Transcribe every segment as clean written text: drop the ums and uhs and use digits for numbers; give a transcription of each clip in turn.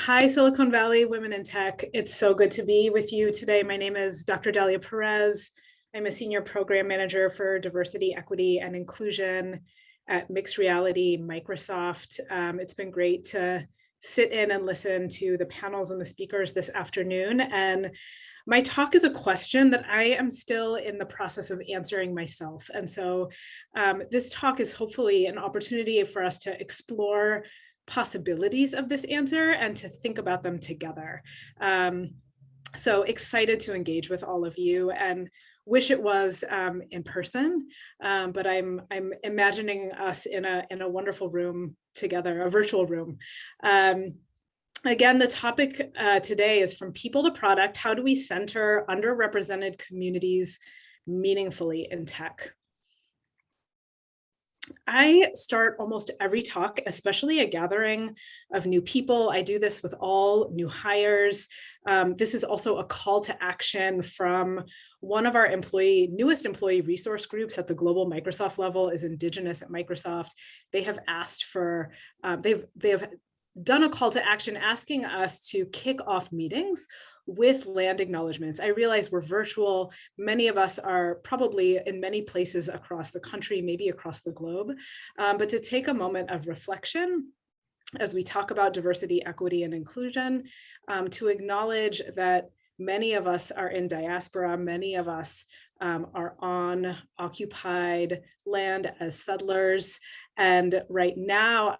Hi, Silicon Valley Women in Tech. It's so good to be with you today. My name is Dr. Dalya Perez. I'm a senior program manager for diversity, equity, and inclusion at Mixed Reality Microsoft. It's been great to sit in and listen to the panels and the speakers this afternoon. And my talk is a question that I am still in the process of answering myself. And so this talk is hopefully an opportunity for us to explore possibilities of this answer and to think about them together. So excited to engage with all of you and wish it was in person, but I'm imagining us in a wonderful room together, a virtual room. Again, the topic today is from people to product. How do we center underrepresented communities meaningfully in tech? I start almost every talk, especially a gathering of new people. I do this with all new hires. This is also a call to action from one of our newest employee resource groups at the global Microsoft level is Indigenous at Microsoft. They have asked for, they have done a call to action asking us to kick off meetings with land acknowledgements. I realize we're virtual. Many of us are probably in many places across the country, maybe across the globe, but to take a moment of reflection as we talk about diversity, equity, and inclusion, to acknowledge that many of us are in diaspora, many of us are on occupied land as settlers. And right now,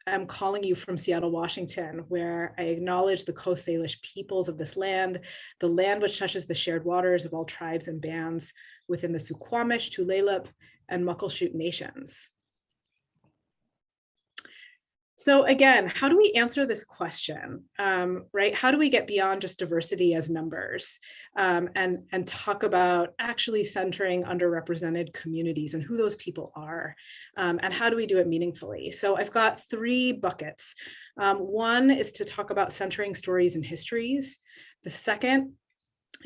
I'm calling you from Seattle, Washington, where I acknowledge the Coast Salish peoples of this land, the land which touches the shared waters of all tribes and bands within the Suquamish, Tulalip, and Muckleshoot nations. So again, how do we answer this question, right? How do we get beyond just diversity as numbers and talk about actually centering underrepresented communities and who those people are, and how do we do it meaningfully? So I've got three buckets. One is to talk about centering stories and histories. The second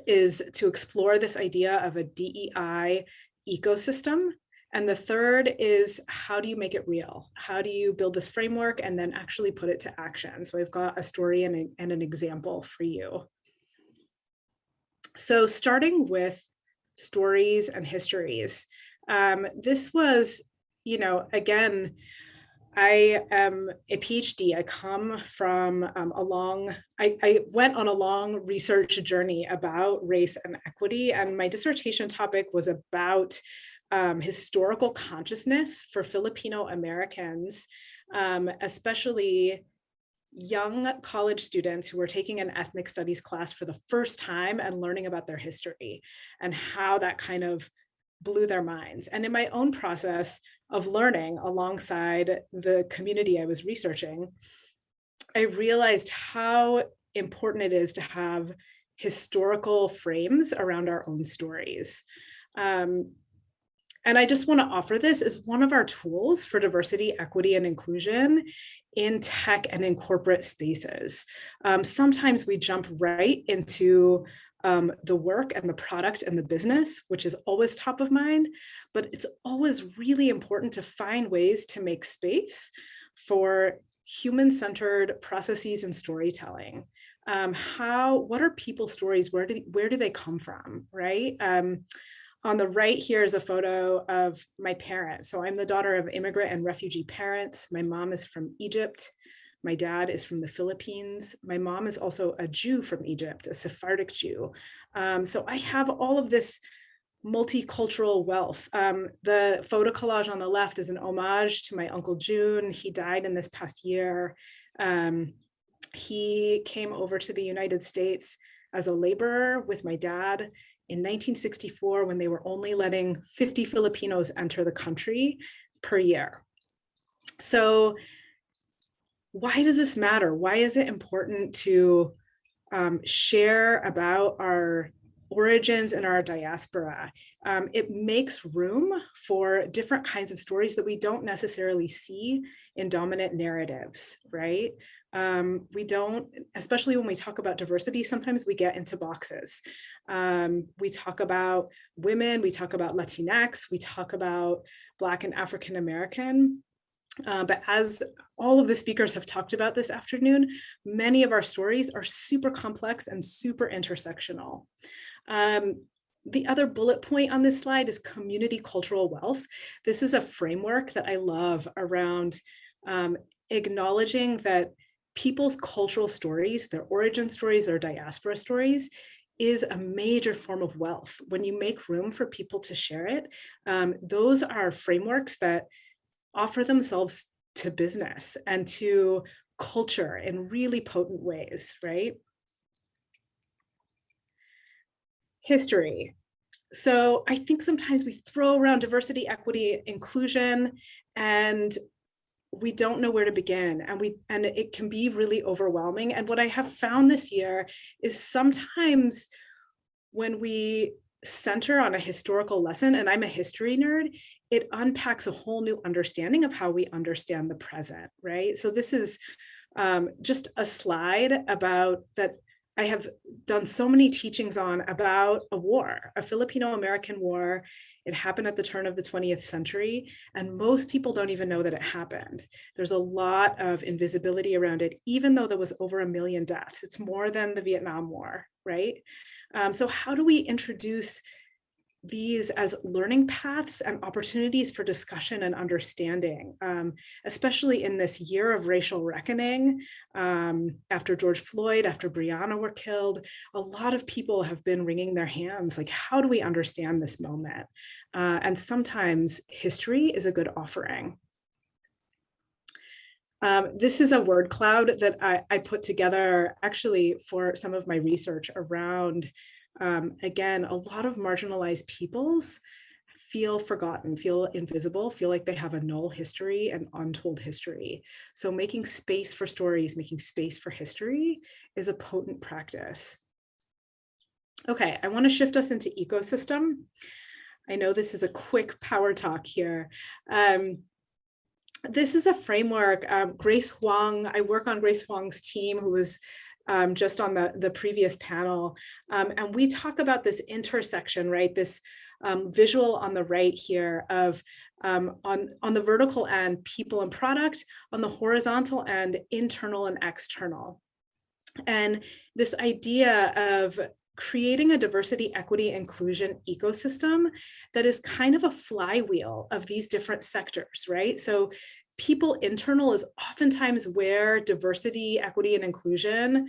is to explore this idea of a DEI ecosystem. And the third is, how do you make it real? How do you build this framework and then actually put it to action? So I've got a story and an example for you. So starting with stories and histories. This was, again, I am a PhD. I come from I went on a long research journey about race and equity, and my dissertation topic was about historical consciousness for Filipino Americans, especially young college students who were taking an ethnic studies class for the first time and learning about their history and how that kind of blew their minds. And in my own process of learning alongside the community I was researching, I realized how important it is to have historical frames around our own stories. And I just want to offer this as one of our tools for diversity, equity, and inclusion in tech and in corporate spaces. Sometimes we jump right into the work and the product and the business, which is always top of mind, but it's always really important to find ways to make space for human-centered processes and storytelling. What are people's stories? Where do they come from, right? On the right here is a photo of my parents. So I'm the daughter of immigrant and refugee parents. My mom is from Egypt. My dad is from the Philippines. My mom is also a Jew from Egypt, a Sephardic Jew. So I have all of this multicultural wealth. The photo collage on the left is an homage to my Uncle June. He died in this past year. He came over to the United States as a laborer with my dad in 1964, when they were only letting 50 Filipinos enter the country per year. So why does this matter? Why is it important to share about our origins and our diaspora? It makes room for different kinds of stories that we don't necessarily see in dominant narratives, right? We don't, especially when we talk about diversity, sometimes we get into boxes. We talk about women, we talk about Latinx, we talk about Black and African American, But as all of the speakers have talked about this afternoon, many of our stories are super complex and super intersectional. The other bullet point on this slide is community cultural wealth. This is a framework that I love around acknowledging that people's cultural stories, their origin stories, their diaspora stories, is a major form of wealth. When you make room for people to share it, those are frameworks that offer themselves to business and to culture in really potent ways, right? History. So I think sometimes we throw around diversity, equity, inclusion, and we don't know where to begin, and it can be really overwhelming. And what I have found this year is sometimes when we center on a historical lesson, and I'm a history nerd, it unpacks a whole new understanding of how we understand the present, right? So this is just a slide about that I have done so many teachings on about a war, a Filipino-American war. It happened at the turn of the 20th century, and most people don't even know that it happened. There's a lot of invisibility around it, even though there was over 1 million deaths. It's more than the Vietnam War, right? So how do we introduce these as learning paths and opportunities for discussion and understanding, especially in this year of racial reckoning? After George Floyd, after Breonna were killed, a lot of people have been wringing their hands, like, how do we understand this moment? And sometimes history is a good offering. This is a word cloud that I put together actually for some of my research around, again, a lot of marginalized peoples feel forgotten, feel invisible, feel like they have a null history and untold history. So making space for stories, making space for history is a potent practice. Okay, I want to shift us into ecosystem. I know this is a quick power talk here. This is a framework. Grace Huang, I work on Grace Huang's team, who was just on the previous panel. And we talk about this intersection, right? This visual on the right here of on the vertical end, people and product, on the horizontal end, internal and external. And this idea of creating a diversity, equity, inclusion ecosystem that is kind of a flywheel of these different sectors, right? So people internal is oftentimes where diversity, equity, and inclusion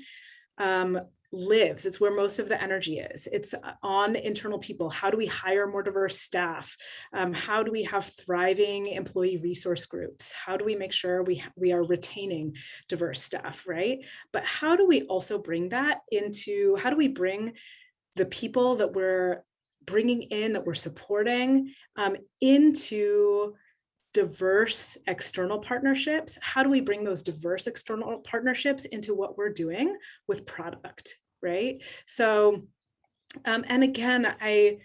lives. It's where most of the energy is. It's on internal people. How do we hire more diverse staff? How do we have thriving employee resource groups? How do we make sure we are retaining diverse staff, right? But how do we also bring that into, how do we bring the people that we're bringing in, that we're supporting, into diverse external partnerships? How do we bring those diverse external partnerships into what we're doing with product, right? So, and again, I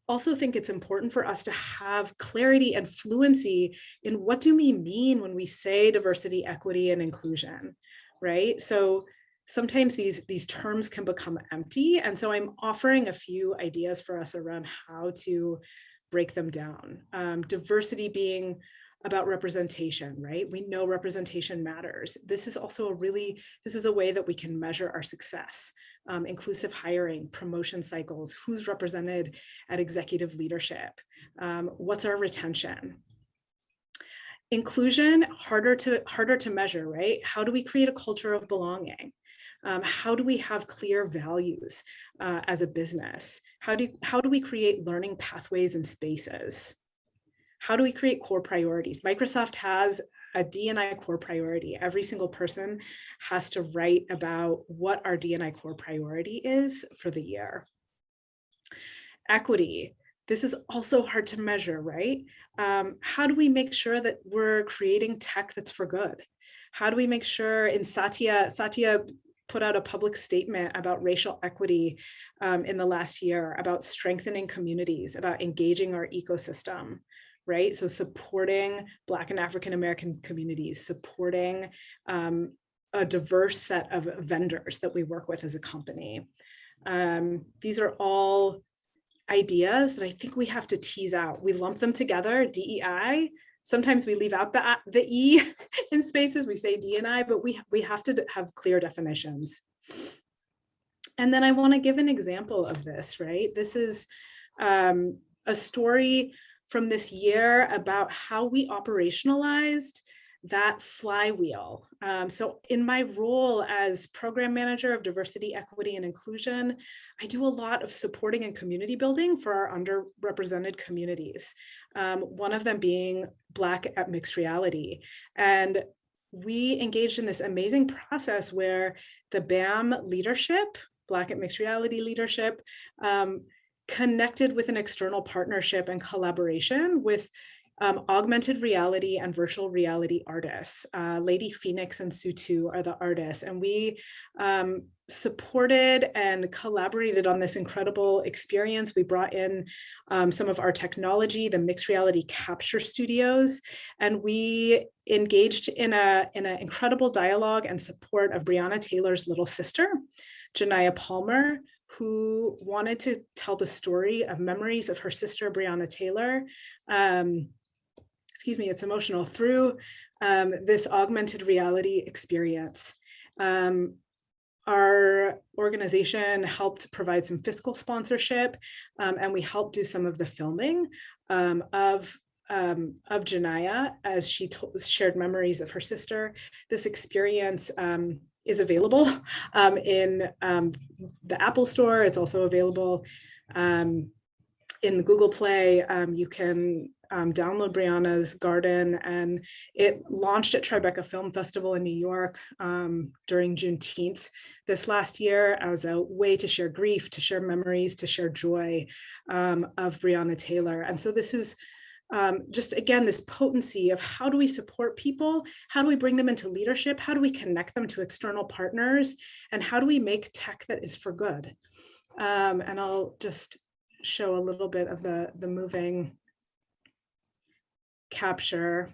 also think it's important for us to have clarity and fluency in what do we mean when we say diversity, equity, and inclusion, right? So sometimes these terms can become empty. And so I'm offering a few ideas for us around how to break them down. Diversity being about representation, right? We know representation matters. This is also this is a way that we can measure our success. Inclusive hiring, promotion cycles, who's represented at executive leadership, what's our retention? Inclusion, harder to measure, right? How do we create a culture of belonging? How do we have clear values as a business? How do we create learning pathways and spaces? How do we create core priorities? Microsoft has a D&I core priority. Every single person has to write about what our D&I core priority is for the year. Equity. This is also hard to measure, right? How do we make sure that we're creating tech that's for good? How do we make sure, in Satya put out a public statement about racial equity in the last year, about strengthening communities, about engaging our ecosystem, right? So supporting Black and African American communities, supporting a diverse set of vendors that we work with as a company. These are all ideas that I think we have to tease out. We lump them together, DEI, Sometimes we leave out the E in spaces, we say D&I, but we have to have clear definitions. And then I want to give an example of this, right? This is a story from this year about how we operationalized that flywheel. So in my role as program manager of diversity, equity, and inclusion, I do a lot of supporting and community building for our underrepresented communities. One of them being Black at Mixed Reality. And we engaged in this amazing process where the BAM leadership, Black at Mixed Reality leadership, connected with an external partnership and collaboration with augmented reality and virtual reality artists. Lady Phoenix and Sutu are the artists, and we supported and collaborated on this incredible experience. We brought in some of our technology, the mixed reality capture studios, and we engaged in an incredible dialogue and support of Breonna Taylor's little sister, Janiyah Palmer, who wanted to tell the story of memories of her sister, Breonna Taylor. Excuse me, it's emotional, through this augmented reality experience. Our organization helped provide some fiscal sponsorship, and we helped do some of the filming of Janiyah as she shared memories of her sister. This experience is available in the Apple Store. It's also available in the Google Play. You can download Breonna's Garden, and it launched at Tribeca Film Festival in New York during Juneteenth this last year as a way to share grief, to share memories, to share joy of Breonna Taylor. And so this is just, again, this potency of how do we support people? How do we bring them into leadership? How do we connect them to external partners? And how do we make tech that is for good? And I'll just show a little bit of the moving capture.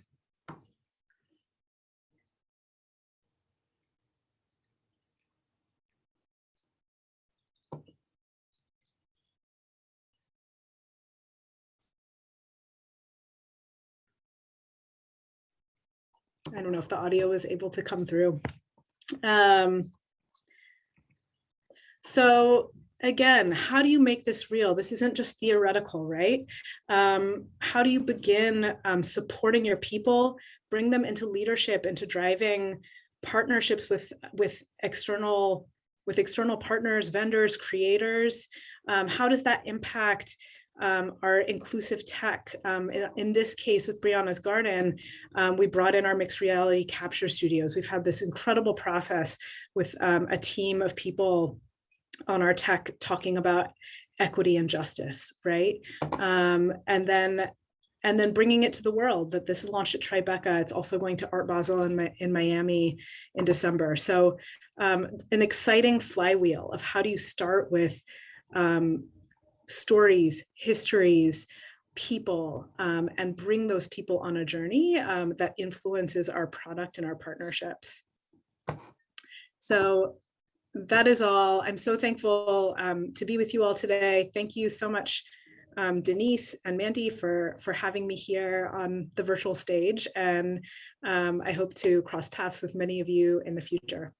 I don't know if the audio is able to come through. So again, how do you make this real? This isn't just theoretical, right? How do you begin supporting your people, bring them into leadership, into driving partnerships with external partners, vendors, creators? How does that impact our inclusive tech? In this case, with Breonna's Garden, we brought in our mixed reality capture studios. We've had this incredible process with a team of people on our tech talking about equity and justice, right? And then bringing it to the world, that this is launched at Tribeca. It's also going to Art Basel in Miami in December. So an exciting flywheel of how do you start with stories, histories, people, and bring those people on a journey that influences our product and our partnerships. So that is all. I'm so thankful to be with you all today. Thank you so much, Denise and Mandy, for having me here on the virtual stage. And I hope to cross paths with many of you in the future.